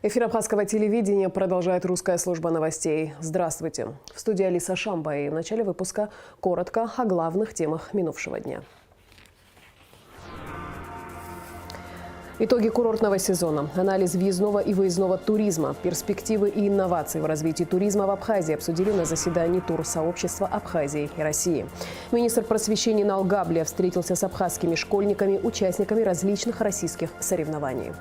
Эфир Абхазского телевидения продолжает русская служба новостей. Здравствуйте. В студии Алиса Шамба, и в начале выпуска коротко о главных темах минувшего дня. Итоги курортного сезона, анализ въездного и выездного туризма, перспективы и инновации в развитии туризма в Абхазии обсудили на заседании турсообщества Абхазии и России. Министр просвещения Налгаблия встретился с абхазскими школьниками, участниками различных российских соревнований.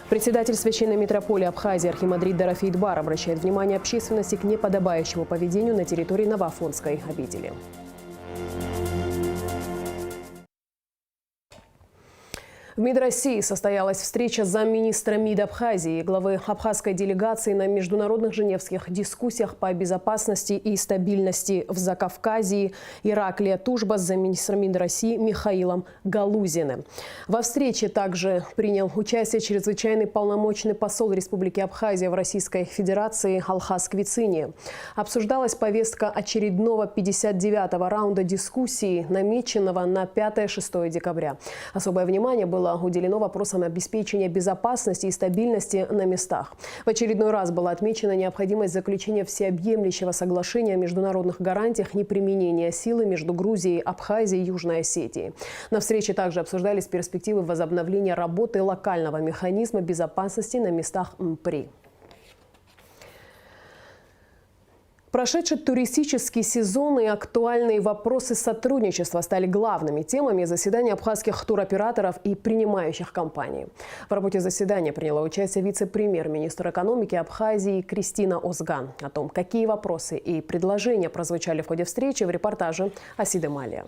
Председатель Священной митрополии Абхазии архимандрит Дорофей Бар обращает внимание общественности к неподобающему поведению на территории Новоафонской обители. В МИД России состоялась встреча замминистра МИД Абхазии и главы абхазской делегации на международных женевских дискуссиях по безопасности и стабильности в Закавказье Ираклия Тужба с замминистром МИД России Михаилом Галузиным. Во встрече также принял участие чрезвычайный полномочный посол Республики Абхазия в Российской Федерации Алхаз Квицини. Обсуждалась повестка очередного 59-го раунда дискуссий, намеченного на 5-6 декабря. Особое внимание было уделено вопросам обеспечения безопасности и стабильности на местах. В очередной раз была отмечена необходимость заключения всеобъемлющего соглашения о международных гарантиях неприменения силы между Грузией, Абхазией и Южной Осетией. На встрече также обсуждались перспективы возобновления работы локального механизма безопасности на местах МПРИ. Прошедший туристический сезон и актуальные вопросы сотрудничества стали главными темами заседания абхазских туроператоров и принимающих компаний. В работе заседания приняла участие вице-премьер-министр экономики Абхазии Кристина Озган. О том, какие вопросы и предложения прозвучали в ходе встречи, в репортаже Асиды Малия.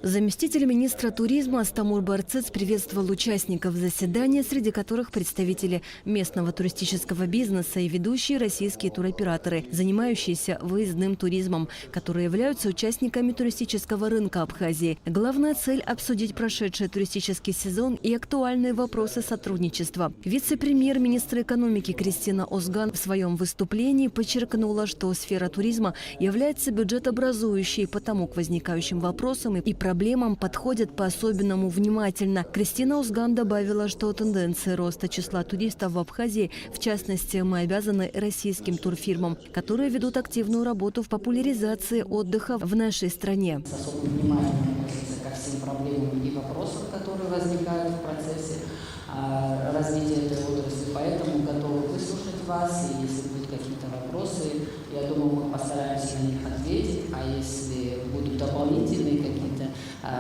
Заместитель министра туризма Астамур Барцец приветствовал участников заседания, среди которых представители местного туристического бизнеса и ведущие российские туроператоры, занимающиеся выездным туризмом, которые являются участниками туристического рынка Абхазии. Главная цель – обсудить прошедший туристический сезон и актуальные вопросы сотрудничества. Вице-премьер-министр экономики Кристина Озган в своем выступлении подчеркнула, что сфера туризма является бюджетообразующей, потому к возникающим вопросам и проблемам подходят по-особенному внимательно. Кристина Озган добавила, что тенденции роста числа туристов в Абхазии, в частности, мы обязаны российским турфирмам, которые ведут активную работу в популяризации отдыха в нашей стране. С особым вниманием относится ко всем проблемам и вопросам, которые возникают в процессе развития этой отрасли. Поэтому готовы выслушать вас, и если будут какие-то вопросы, я думаю, мы постараемся на них ответить, а если будут дополнительные какие-то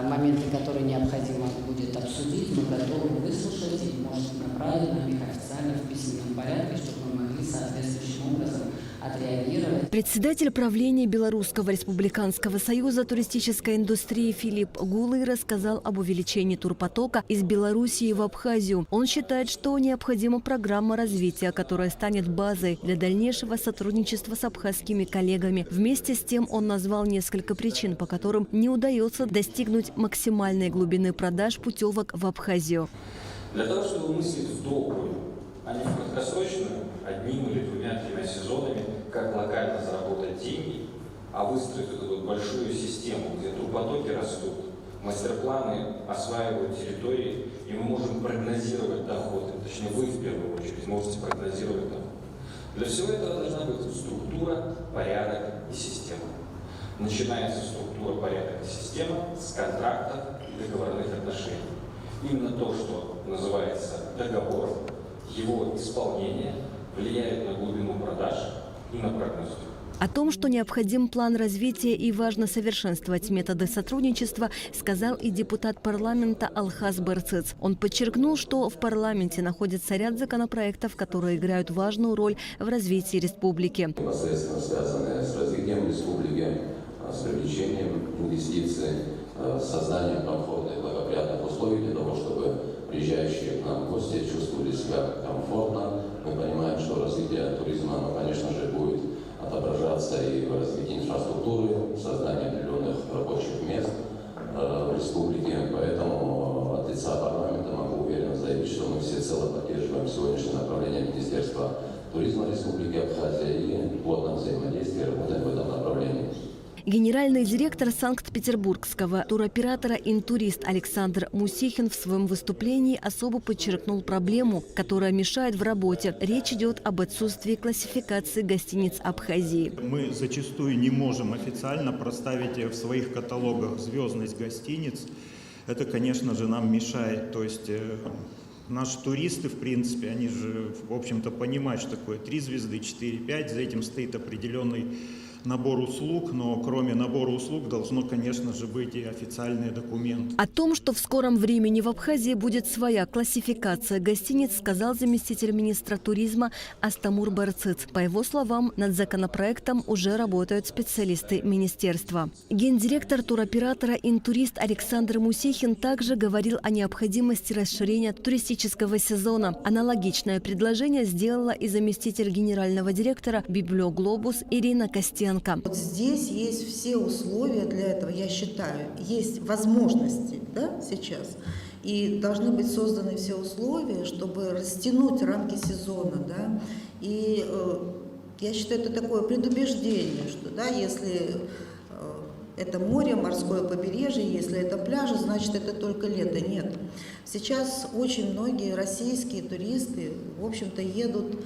моменты, которые необходимо будет обсудить, мы готовы выслушать и, может, направить нам их официально в письменном порядке, чтобы мы могли соответствующим образом отреагировать. Председатель правления Белорусского республиканского союза туристической индустрии Филипп Гулый рассказал об увеличении турпотока из Белоруссии в Абхазию. Он считает, что необходима программа развития, которая станет базой для дальнейшего сотрудничества с абхазскими коллегами. Вместе с тем он назвал несколько причин, по которым не удается достигнуть максимальной глубины продаж путевок в Абхазию. Для того, чтобы мыслить в долгую, а не в краткосрочную, одним или двумя-тремя сезонами, как локально заработать деньги, а выстроить эту большую систему, где турпотоки растут, мастер-планы осваивают территории, и мы можем прогнозировать доходы. Точнее, вы в первую очередь можете прогнозировать доходы. Для всего этого должна быть структура, порядок и система. Начинается структура, порядок и система с контрактов и договорных отношений. Именно то, что называется договором, его исполнение влияет на глубину продаж и на прогноз. О том, что необходим план развития и важно совершенствовать методы сотрудничества, сказал и депутат парламента Алхаз Барцец. Он подчеркнул, что в парламенте находится ряд законопроектов, которые играют важную роль в развитии республики. Непосредственно связанные с развитием республики, с привлечением инвестиций, с созданием комфортных и благоприятных условий для того, чтобы приезжающие к нам гости чувствовали себя комфортно. Мы понимаем, что развитие туризма, оно, конечно же, будет отображаться и в развитии инфраструктуры, в создании определенных рабочих мест в республике. Поэтому от лица парламента могу уверенно заявить, что мы всецело поддерживаем сегодняшнее направление Министерства туризма Республики Абхазия и плотно взаимодействие работаем в этом направлении. Генеральный директор санкт-петербургского туроператора «Интурист» Александр Мусихин в своем выступлении особо подчеркнул проблему, которая мешает в работе. Речь идет об отсутствии классификации гостиниц Абхазии. Мы зачастую не можем официально проставить в своих каталогах звездность гостиниц. Это, конечно же, нам мешает. То есть наши туристы, в принципе, они же, в общем-то, понимают, что такое 3 звезды, 4, 5. За этим стоит определенный набор услуг, но кроме набора услуг должно, конечно же, быть и официальный документ. О том, что в скором времени в Абхазии будет своя классификация гостиниц, сказал заместитель министра туризма Астамур Барцыц. По его словам, над законопроектом уже работают специалисты министерства. Гендиректор туроператора «Интурист» Александр Мусихин также говорил о необходимости расширения туристического сезона. Аналогичное предложение сделала и заместитель генерального директора «Библиоглобус» Ирина Костенко. Вот здесь есть все условия для этого, я считаю, есть возможности, да, сейчас, и должны быть созданы все условия, чтобы растянуть рамки сезона, да, и я считаю, это такое предубеждение, что, да, если это море, морское побережье, если это пляжи, значит, это только лето. Нет. Сейчас очень многие российские туристы, в общем-то, едут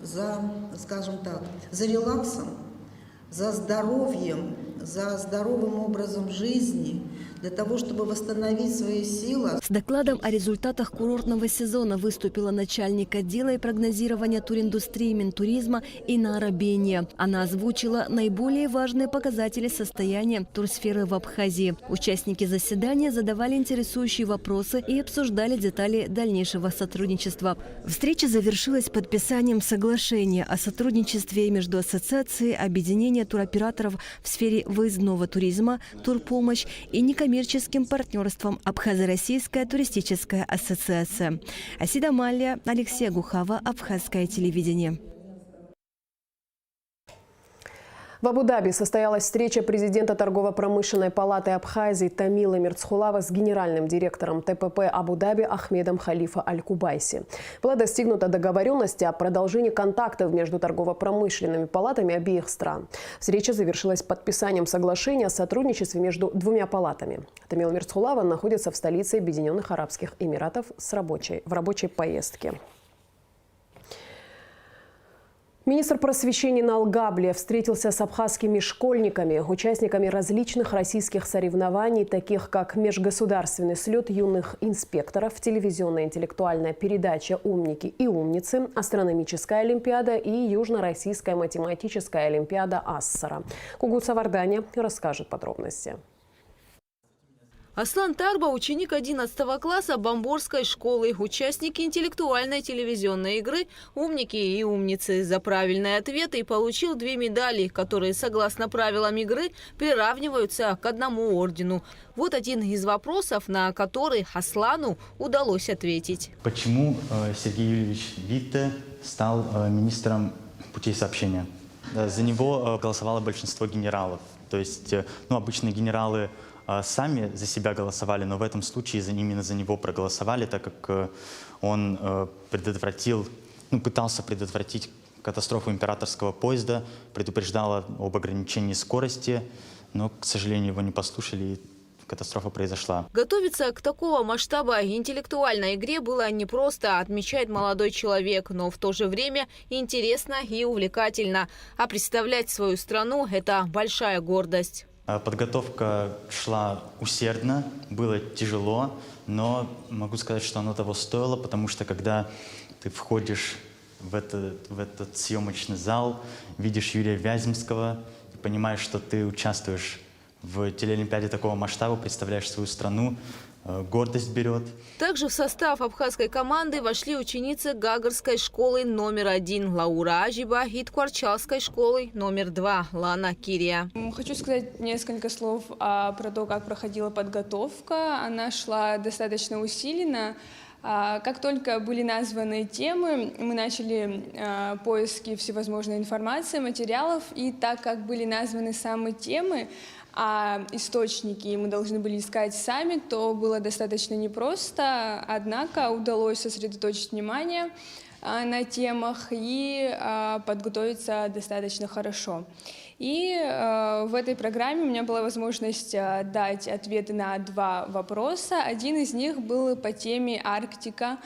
за, скажем так, за релаксом, за здоровьем, за здоровым образом жизни, для того, чтобы восстановить свои силы. С докладом о результатах курортного сезона выступила начальник отдела и прогнозирования туриндустрии Минтуризма Инара Бения. Она озвучила наиболее важные показатели состояния турсферы в Абхазии. Участники заседания задавали интересующие вопросы и обсуждали детали дальнейшего сотрудничества. Встреча завершилась подписанием соглашения о сотрудничестве между Ассоциацией объединения туроператоров в сфере выездного туризма, турпомощь и некоммерческим партнерством Абхазо-Российская туристическая ассоциация. Асида Малия, Алексей Гухава, Абхазское телевидение. В Абу-Даби состоялась встреча президента торгово-промышленной палаты Абхазии Тамилы Мирцхулава с генеральным директором ТПП Абу-Даби Ахмедом Халифа Аль-Кубайси. Была достигнута договоренность о продолжении контактов между торгово-промышленными палатами обеих стран. Встреча завершилась подписанием соглашения о сотрудничестве между двумя палатами. Тамила Мирцхулава находится в столице Объединенных Арабских Эмиратов в рабочей поездке. Министр просвещения Налгабле встретился с абхазскими школьниками, участниками различных российских соревнований, таких как межгосударственный слет юных инспекторов, телевизионная интеллектуальная передача «Умники и умницы», астрономическая олимпиада и южно-российская математическая олимпиада Ассара. Кугут Савардани расскажет подробности. Аслан Тарба – ученик 11 класса Бамборской школы, участники интеллектуальной телевизионной игры «Умники и умницы». За правильные ответы получил 2 медали, которые, согласно правилам игры, приравниваются к 1 ордену. Вот один из вопросов, на который Аслану удалось ответить. Почему Сергей Юрьевич Витте стал министром путей сообщения? За него голосовало большинство генералов. То есть, обычные генералы сами за себя голосовали, но в этом случае именно за него проголосовали, так как он пытался предотвратить катастрофу императорского поезда, предупреждал об ограничении скорости, но, к сожалению, его не послушали, и катастрофа произошла. Готовиться к такого масштаба интеллектуальной игре было непросто, отмечает молодой человек, но в то же время интересно и увлекательно. А представлять свою страну – это большая гордость. Подготовка шла усердно, было тяжело, но могу сказать, что оно того стоило, потому что когда ты входишь в этот съемочный зал, видишь Юрия Вяземского, понимаешь, что ты участвуешь в телеолимпиаде такого масштаба, представляешь свою страну, гордость берет. Также в состав абхазской команды вошли ученицы Гагарской школы номер 1 Лаура Ажиба и Ткварчалской школы номер 2 Лана Кирия. Хочу сказать несколько слов про то, как проходила подготовка. Она шла достаточно усиленно. Как только были названы темы, мы начали поиски всевозможной информации, материалов. И так как были названы самые темы, а источники мы должны были искать сами, то было достаточно непросто, однако удалось сосредоточить внимание на темах и подготовиться достаточно хорошо. И в этой программе у меня была возможность дать ответы на 2 вопроса. Один из них был по теме Арктика.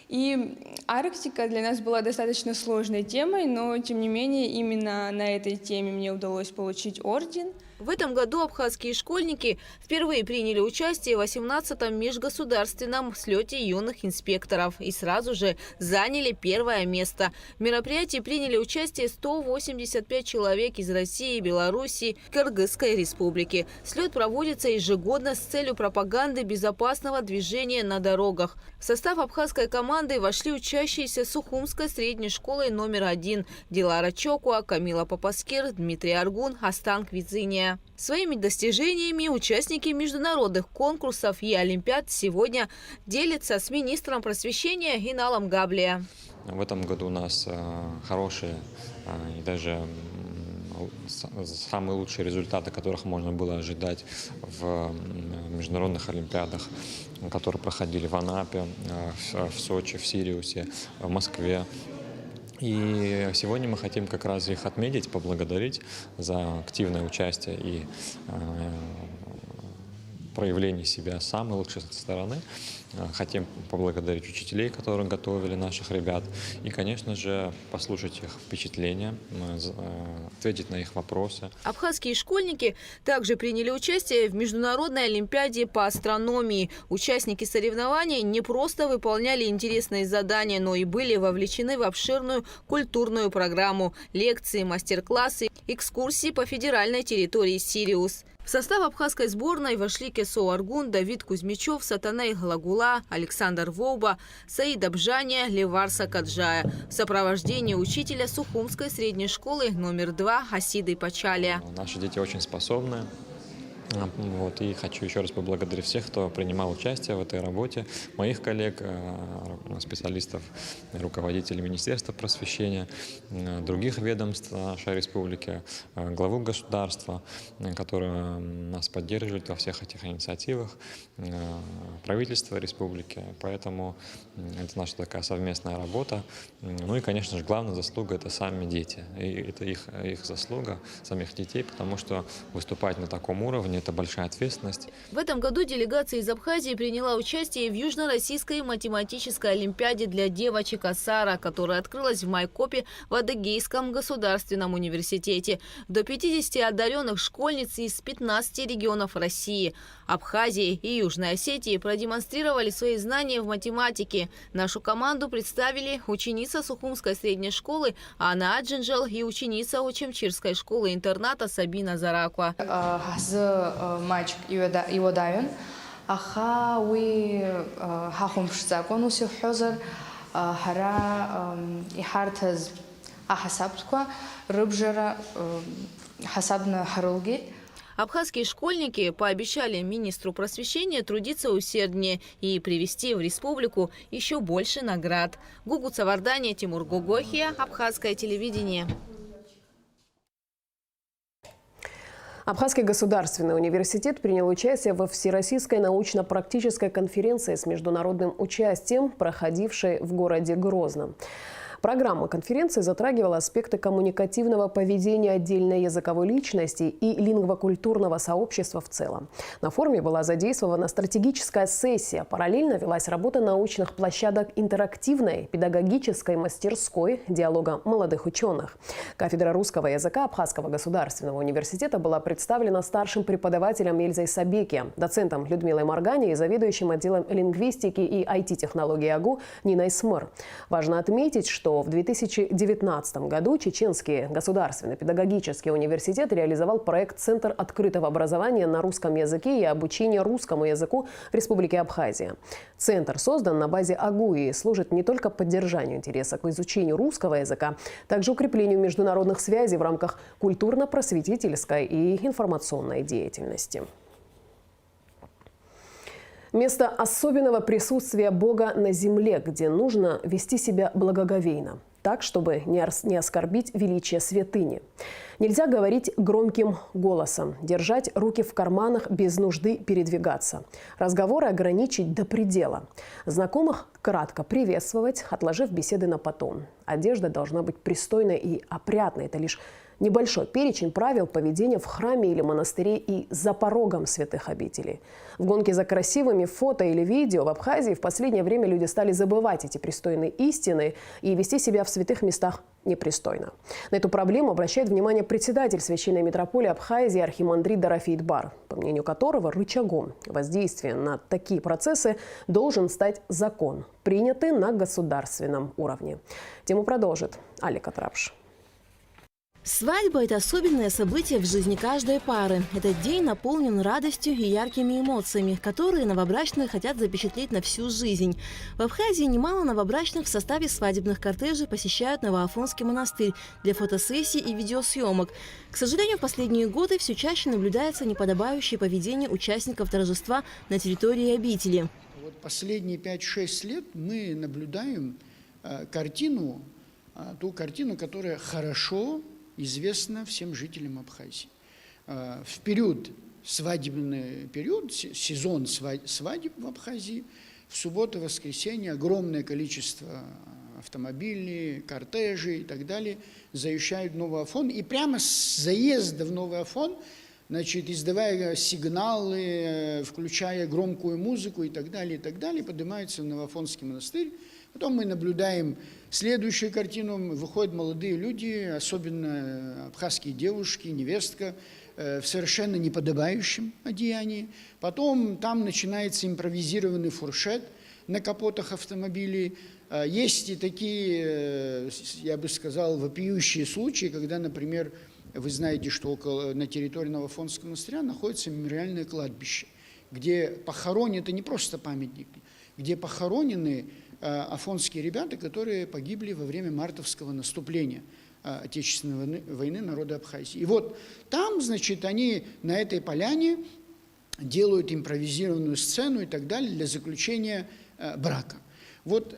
И Арктика для нас была достаточно сложной темой, но тем не менее именно на этой теме мне удалось получить орден. В этом году абхазские школьники впервые приняли участие в 18-м межгосударственном слете юных инспекторов и сразу же заняли 1-е место. В мероприятии приняли участие 185 человек из России, Белоруссии, Кыргызской республики. Слет проводится ежегодно с целью пропаганды безопасного движения на дорогах. В состав абхазской команды вошли учащиеся Сухумской средней школы номер 1 Дилара Чокуа, Камила Папаскир, Дмитрий Аргун, Астан Квидзиния. Своими достижениями участники международных конкурсов и олимпиад сегодня делятся с министром просвещения Иналом Габлия. В этом году у нас хорошие и даже самые лучшие результаты, которых можно было ожидать в международных олимпиадах, которые проходили в Анапе, в Сочи, в Сириусе, в Москве. И сегодня мы хотим как раз их отметить, поблагодарить за активное участие и проявление себя с самой лучшей стороны. Хотим поблагодарить учителей, которые готовили наших ребят. И, конечно же, послушать их впечатления, ответить на их вопросы. Абхазские школьники также приняли участие в международной олимпиаде по астрономии. Участники соревнований не просто выполняли интересные задания, но и были вовлечены в обширную культурную программу. Лекции, мастер-классы, экскурсии по федеральной территории Сириус. В состав абхазской сборной вошли Кесо Аргун, Давид Кузьмичев, Сатаней Глагула, Александр Воуба, Саид Абжания, Левар Сакаджая в сопровождении учителя Сухумской средней школы номер 2 Хасиды Пачалия. Наши дети очень способны. И хочу еще раз поблагодарить всех, кто принимал участие в этой работе, моих коллег, специалистов, руководителей Министерства просвещения, других ведомств нашей республики, главу государства, которые нас поддерживают во всех этих инициативах, правительство республики. Поэтому это наша такая совместная работа. Ну и, конечно же, главная заслуга – это сами дети. И это их заслуга, самих детей, потому что выступать на таком уровне – это большая ответственность. В этом году делегация из Абхазии приняла участие в Южно-Российской математической олимпиаде для девочек «Асара», которая открылась в Майкопе в Адыгейском государственном университете. До 50 одаренных школьниц из 15 регионов России, Абхазии и Южной Осетии продемонстрировали свои знания в математике. Нашу команду представили ученица Сухумской средней школы Анна Аджинджел и ученица Очемчирской школы-интерната Сабина Зараква. Мальчик его дайон, аха уи хахумш закон уси хозер хара и хартаз ахасабтва рыбжера хасабна харулги. Абхазские школьники пообещали министру просвещения трудиться усерднее и привезти в республику еще больше наград. Гугу Цавардания, Тимур Гугохия, Абхазское телевидение. Абхазский государственный университет принял участие во Всероссийской научно-практической конференции с международным участием, проходившей в городе Грозном. Программа конференции затрагивала аспекты коммуникативного поведения отдельной языковой личности и лингвокультурного сообщества в целом. На форуме была задействована стратегическая сессия. Параллельно велась работа научных площадок интерактивной, педагогической мастерской, диалога молодых ученых. Кафедра русского языка Абхазского государственного университета была представлена старшим преподавателем Эльзой Сабеки, доцентом Людмилой Маргани и заведующим отделом лингвистики и IT-технологий АГУ Ниной Смыр. Важно отметить, что в 2019 году Чеченский государственный педагогический университет реализовал проект «Центр открытого образования на русском языке и обучения русскому языку в Республике Абхазия». Центр создан на базе АГУ и служит не только поддержанию интереса к изучению русского языка, также укреплению международных связей в рамках культурно-просветительской и информационной деятельности. Место особенного присутствия Бога на земле, где нужно вести себя благоговейно, так, чтобы не оскорбить величие святыни. Нельзя говорить громким голосом, держать руки в карманах без нужды передвигаться. Разговоры ограничить до предела. Знакомых кратко приветствовать, отложив беседы на потом. Одежда должна быть пристойной и опрятной. Это лишь небольшой перечень правил поведения в храме или монастыре и за порогом святых обителей. В гонке за красивыми фото или видео в Абхазии в последнее время люди стали забывать эти пристойные истины и вести себя в святых местах непристойно. На эту проблему обращает внимание председатель Священной митрополии Абхазии архимандрит Дорофеет Бар, по мнению которого рычагом воздействия на такие процессы должен стать закон, принятый на государственном уровне. Тему продолжит Алика Трапш. Свадьба – это особенное событие в жизни каждой пары. Этот день наполнен радостью и яркими эмоциями, которые новобрачные хотят запечатлеть на всю жизнь. В Абхазии немало новобрачных в составе свадебных кортежей посещают Новоафонский монастырь для фотосессий и видеосъемок. К сожалению, в последние годы все чаще наблюдается неподобающее поведение участников торжества на территории обители. Вот последние 5-6 лет мы наблюдаем ту картину, которая хорошо известно всем жителям Абхазии. В свадебный период, сезон свадеб в Абхазии, в субботу, воскресенье огромное количество автомобилей, кортежей и так далее заезжают в Новый Афон. И прямо с заезда в Новый Афон, значит, издавая сигналы, включая громкую музыку и так далее, поднимаются в Новоафонский монастырь. Потом мы наблюдаем следующую картину. Выходят молодые люди, особенно абхазские девушки, невестка, в совершенно неподобающем одеянии. Потом там начинается импровизированный фуршет на капотах автомобилей. Есть и такие, я бы сказал, вопиющие случаи, когда, например, вы знаете, что на территории Новоафонского монастыря находится мемориальное кладбище, где похоронены, это не просто памятник, где похоронены афонские ребята, которые погибли во время мартовского наступления Отечественной войны народа Абхазии. И вот там, значит, они на этой поляне делают импровизированную сцену и так далее для заключения брака. Вот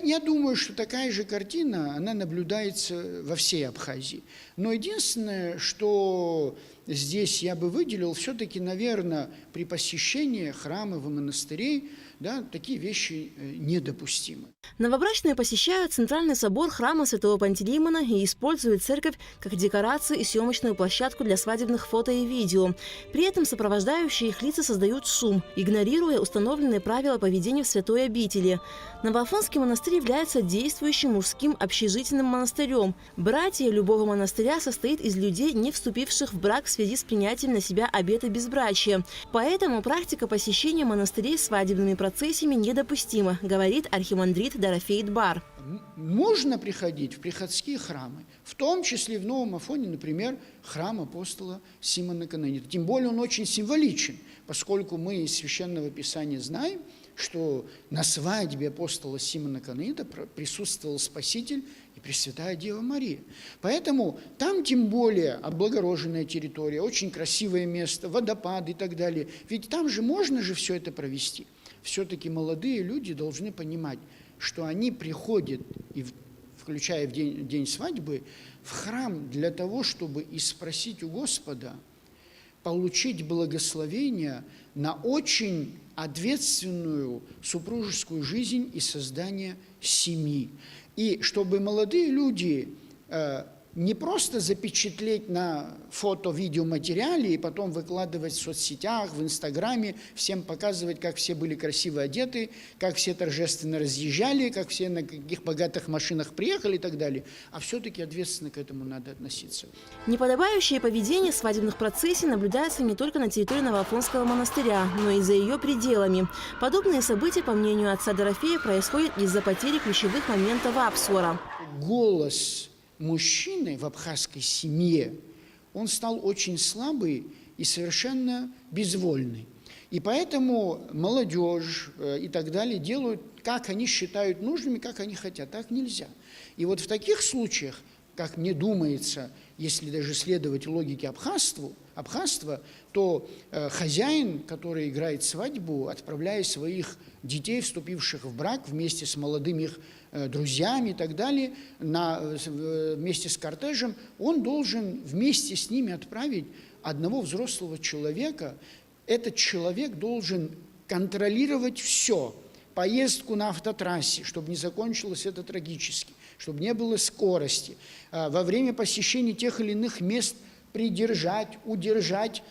я думаю, что такая же картина, она наблюдается во всей Абхазии. Но единственное, что здесь я бы выделил, все-таки, наверное, при посещении храмов и монастырей, да, такие вещи недопустимы. Новобрачные посещают Центральный собор храма Святого Пантелеймона и используют церковь как декорацию и съемочную площадку для свадебных фото и видео. При этом сопровождающие их лица создают шум, игнорируя установленные правила поведения в святой обители. Новоафонский монастырь является действующим мужским общежительным монастырем. Братья любого монастыря состоит из людей, не вступивших в брак в связи с принятием на себя обета безбрачия. Поэтому практика посещения монастырей свадебными процессиями недопустима, говорит архимандрит Дорофеет Бар. Можно приходить в приходские храмы, в том числе в Новом Афоне, например, храм апостола Симона Канонита. Тем более он очень символичен, поскольку мы из Священного Писания знаем, что на свадьбе апостола Симона Канонита присутствовал Спаситель и Пресвятая Дева Мария. Поэтому там тем более облагороженная территория, очень красивое место, водопады и так далее. Ведь там же можно же все это провести. Все-таки молодые люди должны понимать, что они приходят, включая в день свадьбы, в храм для того, чтобы и спросить у Господа, получить благословение на очень ответственную супружескую жизнь и создание семьи. И чтобы молодые люди не просто запечатлеть на фото-видеоматериале и потом выкладывать в соцсетях, в Инстаграме, всем показывать, как все были красиво одеты, как все торжественно разъезжали, как все на каких богатых машинах приехали и так далее. А все-таки ответственно к этому надо относиться. Неподобающее поведение свадебных процессий наблюдается не только на территории Новоафонского монастыря, но и за ее пределами. Подобные события, по мнению отца Дорофея, происходят из-за потери ключевых моментов абсора. Голос мужчины в абхазской семье, он стал очень слабый и совершенно безвольный. И поэтому молодежь и так далее делают, как они считают нужными, как они хотят. Так нельзя. И вот в таких случаях как мне думается, если даже следовать логике абхазства, то хозяин, который играет свадьбу, отправляя своих детей, вступивших в брак вместе с молодыми их друзьями и так далее, вместе с кортежем, он должен вместе с ними отправить одного взрослого человека. Этот человек должен контролировать все. Поездку на автотрассе, чтобы не закончилось это трагически, чтобы не было скорости. Во время посещения тех или иных мест придержать, удержать,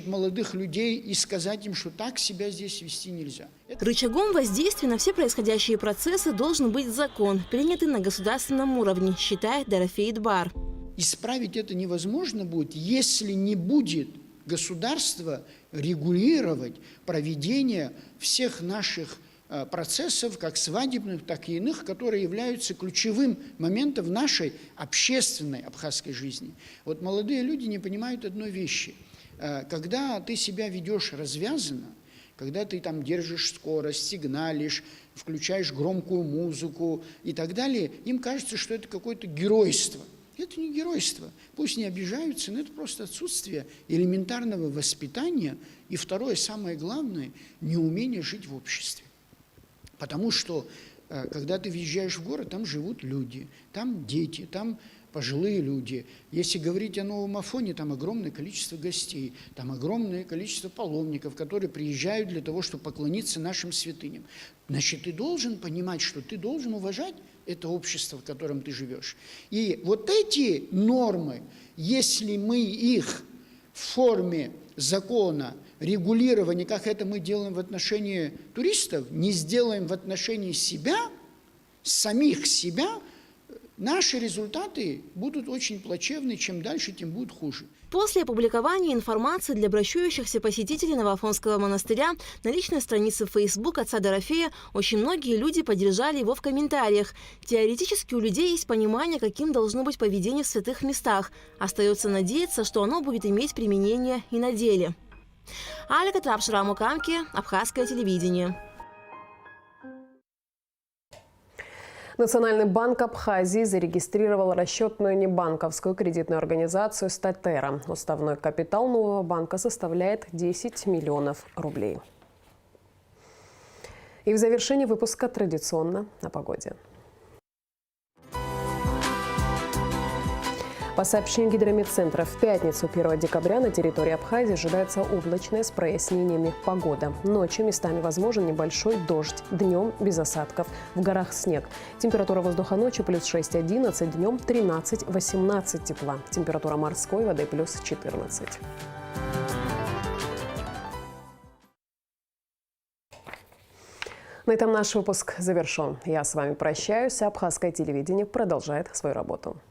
молодых людей и сказать им, что так себя здесь вести нельзя. Рычагом воздействия на все происходящие процессы должен быть закон, принятый на государственном уровне, считает Дорофей Дбар. Исправить это невозможно будет, если не будет государство регулировать проведение всех наших процессов, как свадебных, так и иных, которые являются ключевым моментом в нашей общественной абхазской жизни. Вот молодые люди не понимают одной вещи. Когда ты себя ведешь развязанно, когда ты там держишь скорость, сигналишь, включаешь громкую музыку и так далее, им кажется, что это какое-то геройство. Это не геройство. Пусть не обижаются, но это просто отсутствие элементарного воспитания. И второе, самое главное, неумение жить в обществе. Потому что, когда ты въезжаешь в город, там живут люди, там дети, там пожилые люди. Если говорить о Новом Афоне, там огромное количество гостей, там огромное количество паломников, которые приезжают для того, чтобы поклониться нашим святыням. Значит, ты должен понимать, что ты должен уважать это общество, в котором ты живешь. И вот эти нормы, если мы их в форме закона, регулирования, как это мы делаем в отношении туристов, не сделаем в отношении себя, самих себя, наши результаты будут очень плачевны, чем дальше, тем будет хуже. После опубликования информации для обращающихся посетителей Новоафонского монастыря на личной странице в Facebook отца Дорофея очень многие люди поддержали его в комментариях. Теоретически у людей есть понимание, каким должно быть поведение в святых местах. Остается надеяться, что оно будет иметь применение и на деле. Алика Трапшира Мукамки, Абхазское телевидение. Национальный банк Абхазии зарегистрировал расчетную небанковскую кредитную организацию «Статера». Уставной капитал нового банка составляет 10 миллионов рублей. И в завершении выпуска традиционно о погоде. По сообщению Гидрометцентра, в пятницу 1 декабря на территории Абхазии ожидается облачная с прояснениями погода. Ночью местами возможен небольшой дождь, днем без осадков. В горах снег. Температура воздуха ночью плюс 6-11, днем 13-18 тепла. Температура морской воды плюс 14. На этом наш выпуск завершен. Я с вами прощаюсь. Абхазское телевидение продолжает свою работу.